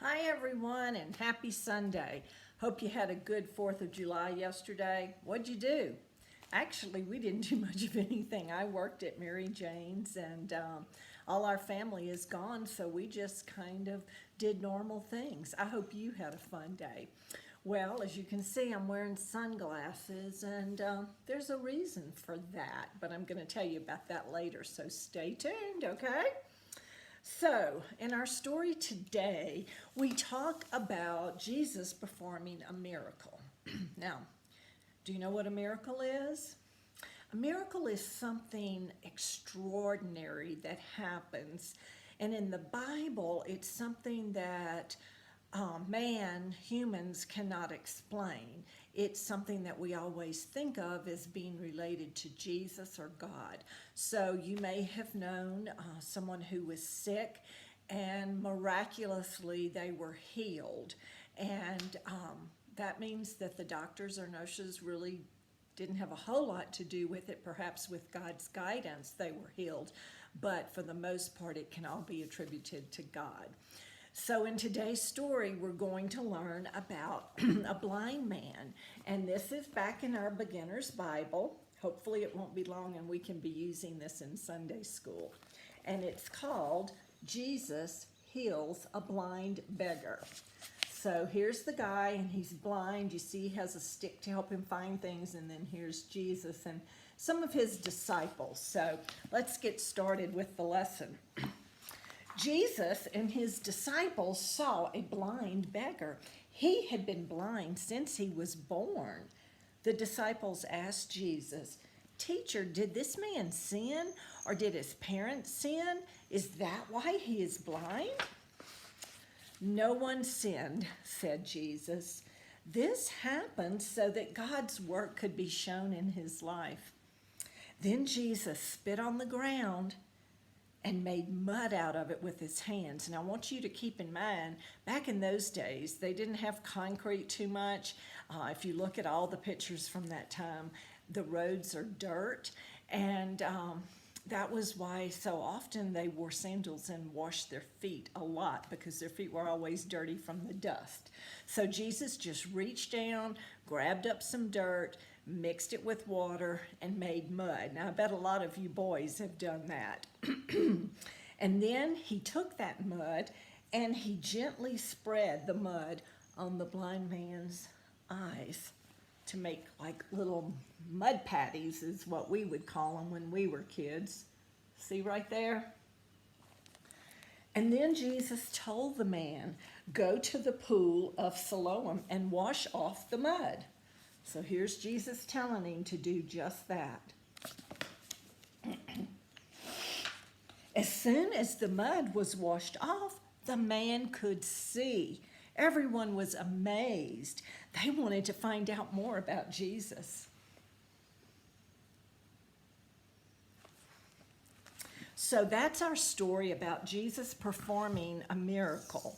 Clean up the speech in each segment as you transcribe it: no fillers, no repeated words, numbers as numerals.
Hi everyone and happy Sunday. Hope you had a good 4th of July yesterday. What'd you do? Actually, we didn't do much of anything. I worked at Mary Jane's and all our family is gone, so we just kind of did normal things. I hope you had a fun day. Well, as you can see, I'm wearing sunglasses and there's a reason for that, but I'm going to tell you about that later, so stay tuned, okay? So, in our story today, we talk about Jesus performing a miracle. Now, do you know what a miracle is? A miracle is something extraordinary that happens. And in the Bible, it's something that humans cannot explain. It's something that we always think of as being related to Jesus or God. So you may have known someone who was sick and miraculously they were healed. And that means that the doctors or nurses really didn't have a whole lot to do with it. Perhaps with God's guidance they were healed, but for the most part it can all be attributed to God. So in today's story we're going to learn about a blind man, and this is back in our beginner's Bible. Hopefully it won't be long and we can be using this in Sunday school. And it's called Jesus Heals a Blind Beggar. So here's the guy and he's blind. You see he has a stick to help him find things, and then here's Jesus and some of his disciples. So let's get started with the lesson. Jesus and his disciples saw a blind beggar. He had been blind since he was born. The disciples asked Jesus, "Teacher, did this man sin, or did his parents sin? Is that why he is blind?" "No one sinned," said Jesus. "This happened so that God's work could be shown in his life." Then Jesus spit on the ground and made mud out of it with his hands. And I want you to keep in mind, back in those days, they didn't have concrete too much. If you look at all the pictures from that time, the roads are dirt. And that was why so often they wore sandals and washed their feet a lot, because their feet were always dirty from the dust. So Jesus just reached down, grabbed up some dirt, mixed it with water, and made mud. Now, I bet a lot of you boys have done that. And then he took that mud and he gently spread the mud on the blind man's eyes to make like little mud patties, is what we would call them when we were kids. See right there? And then Jesus told the man, "Go to the pool of Siloam and wash off the mud." So here's Jesus telling him to do just that. As soon as the mud was washed off, the man could see. Everyone was amazed. They wanted to find out more about Jesus. So that's our story about Jesus performing a miracle.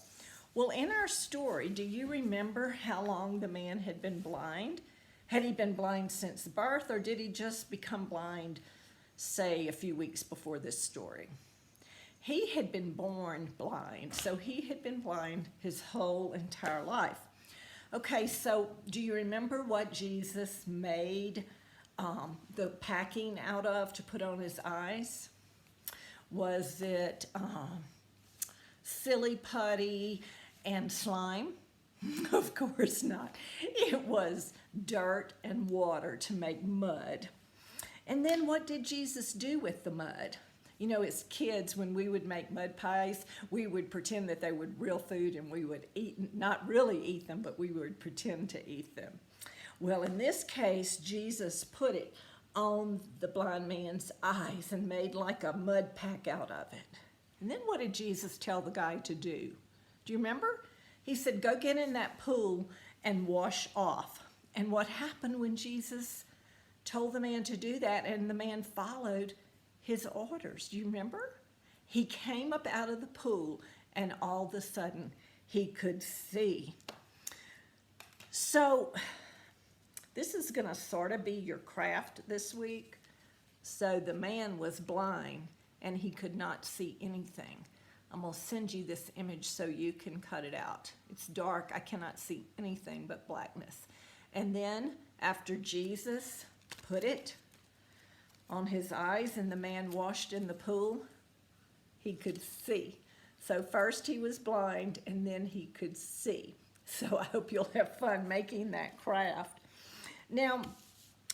Well, in our story, do you remember how long the man had been blind? Had he been blind since birth, or did he just become blind, say, a few weeks before this story? He had been born blind, so he had been blind his whole entire life. Okay, so do you remember what Jesus made the packing out of to put on his eyes? Was it silly putty and slime? Of course not. It was dirt and water to make mud. And then what did Jesus do with the mud? You know, as kids, when we would make mud pies, we would pretend that they were real food and we would eat, not really eat them, but we would pretend to eat them. Well, in this case, Jesus put it on the blind man's eyes and made like a mud pack out of it. And then what did Jesus tell the guy to do? Do you remember? He said, "Go get in that pool and wash off." And what happened when Jesus told the man to do that and the man followed his orders? Do you remember? He came up out of the pool and all of a sudden he could see. So this is going to sort of be your craft this week. So the man was blind and he could not see anything. I'm going to send you this image so you can cut it out. It's dark. I cannot see anything but blackness. And then after Jesus put it on his eyes and the man washed in the pool, he could see. So first he was blind and then he could see. So I hope you'll have fun making that craft. Now,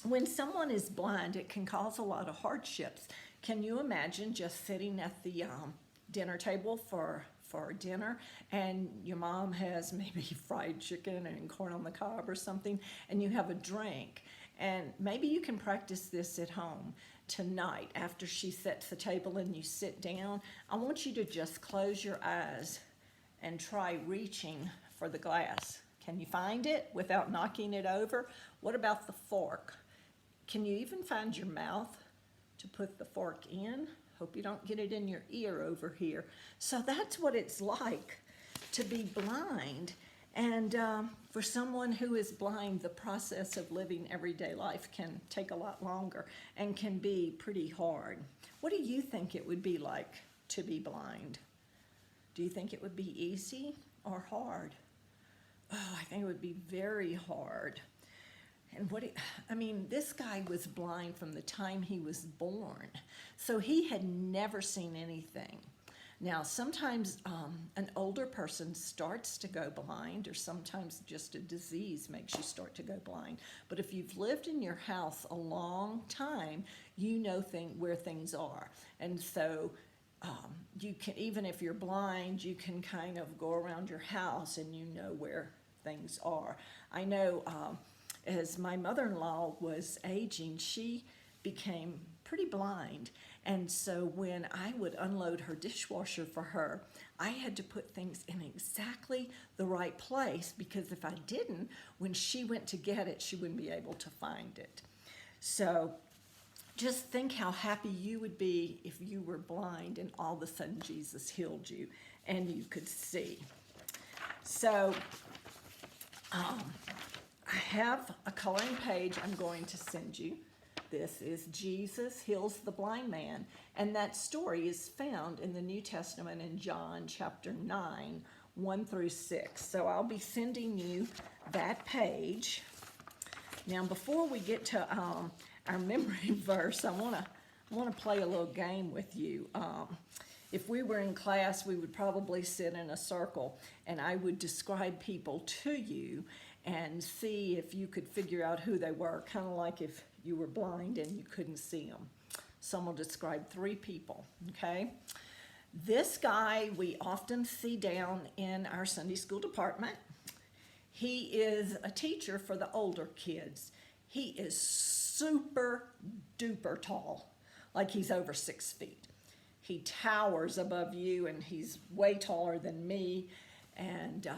when someone is blind, it can cause a lot of hardships. Can you imagine just sitting at the dinner table for dinner, and your mom has maybe fried chicken and corn on the cob or something, and you have a drink? And maybe you can practice this at home tonight after she sets the table and you sit down. I want you to just close your eyes and try reaching for the glass. Can you find it without knocking it over? What about the fork? Can you even find your mouth to put the fork in? Hope you don't get it in your ear over here. So that's what it's like to be blind. And for someone who is blind, the process of living everyday life can take a lot longer and can be pretty hard. What do you think it would be like to be blind? Do you think it would be easy or hard? Oh, I think it would be very hard. And this guy was blind from the time he was born. So he had never seen anything. Now, sometimes an older person starts to go blind, or sometimes just a disease makes you start to go blind. But if you've lived in your house a long time, you know where things are. And so you can, even if you're blind, you can kind of go around your house and you know where things are. I know as my mother-in-law was aging, she became pretty blind. And so when I would unload her dishwasher for her, I had to put things in exactly the right place, because if I didn't, when she went to get it, she wouldn't be able to find it. So just think how happy you would be if you were blind and all of a sudden Jesus healed you and you could see. So I have a coloring page I'm going to send you. This is Jesus Heals the Blind Man, and that story is found in the New Testament in John chapter 9, 1 through 6. So I'll be sending you that page. Now, before we get to our memory verse, I want to play a little game with you. If we were in class, we would probably sit in a circle, and I would describe people to you and see if you could figure out who they were, kind of like if you were blind and you couldn't see them. So I'm going to describe 3 people, okay? This guy we often see down in our Sunday school department. He is a teacher for the older kids. He is super duper tall, like he's over 6 feet. He towers above you, and he's way taller than me, and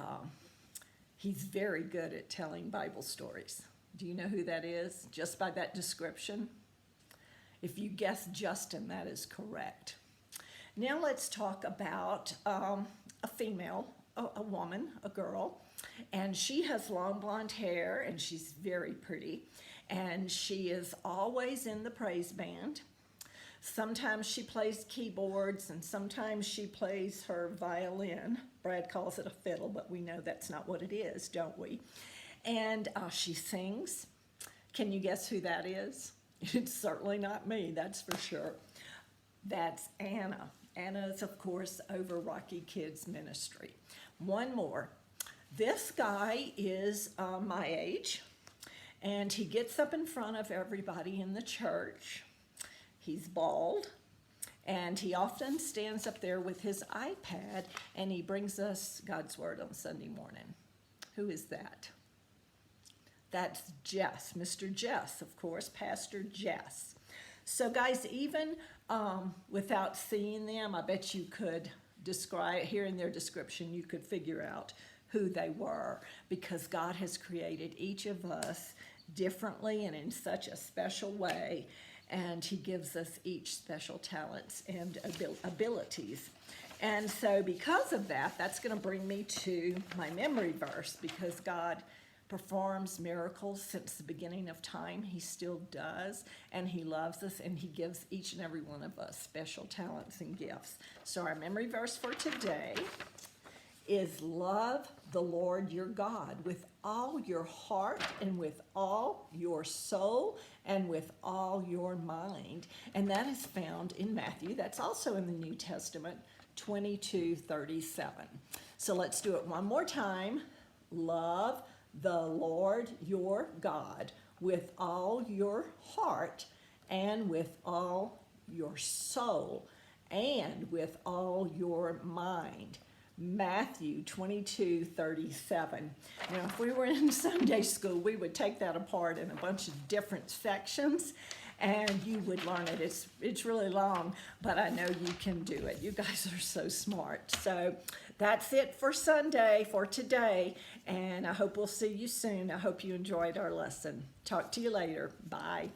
he's very good at telling Bible stories. Do you know who that is? Just by that description? If you guess Justin, that is correct. Now let's talk about a female, a woman, a girl, and she has long blonde hair, and she's very pretty, and she is always in the praise band. Sometimes she plays keyboards, and sometimes she plays her violin. Brad calls it a fiddle, but we know that's not what it is, don't we? And she sings. Can you guess who that is? It's certainly not me, that's for sure. That's Anna. Anna is, of course, over Rocky Kids Ministry. One more. This guy is my age, and he gets up in front of everybody in the church. He's bald, and he often stands up there with his iPad, and he brings us God's Word on Sunday morning. Who is that? That's Jess, Mr. Jess, of course, Pastor Jess. So guys, even without seeing them, I bet you could describe, hearing their description, you could figure out who they were, because God has created each of us differently and in such a special way, and he gives us each special talents and abilities. And so because of that, that's going to bring me to my memory verse, because God performs miracles since the beginning of time. He still does, and he loves us, and he gives each and every one of us special talents and gifts. So our memory verse for today is love the Lord your God with all your heart and with all your soul and with all your mind. And that is found in Matthew. That's also in the New Testament, 22:37. So let's do it one more time. Love the Lord your God with all your heart and with all your soul and with all your mind. Matthew 22:37. Now, if we were in Sunday school, we would take that apart in a bunch of different sections, and you would learn it. It's really long, but I know you can do it. You guys are so smart. So that's it for Sunday, for today, and I hope we'll see you soon. I hope you enjoyed our lesson. Talk to you later. Bye.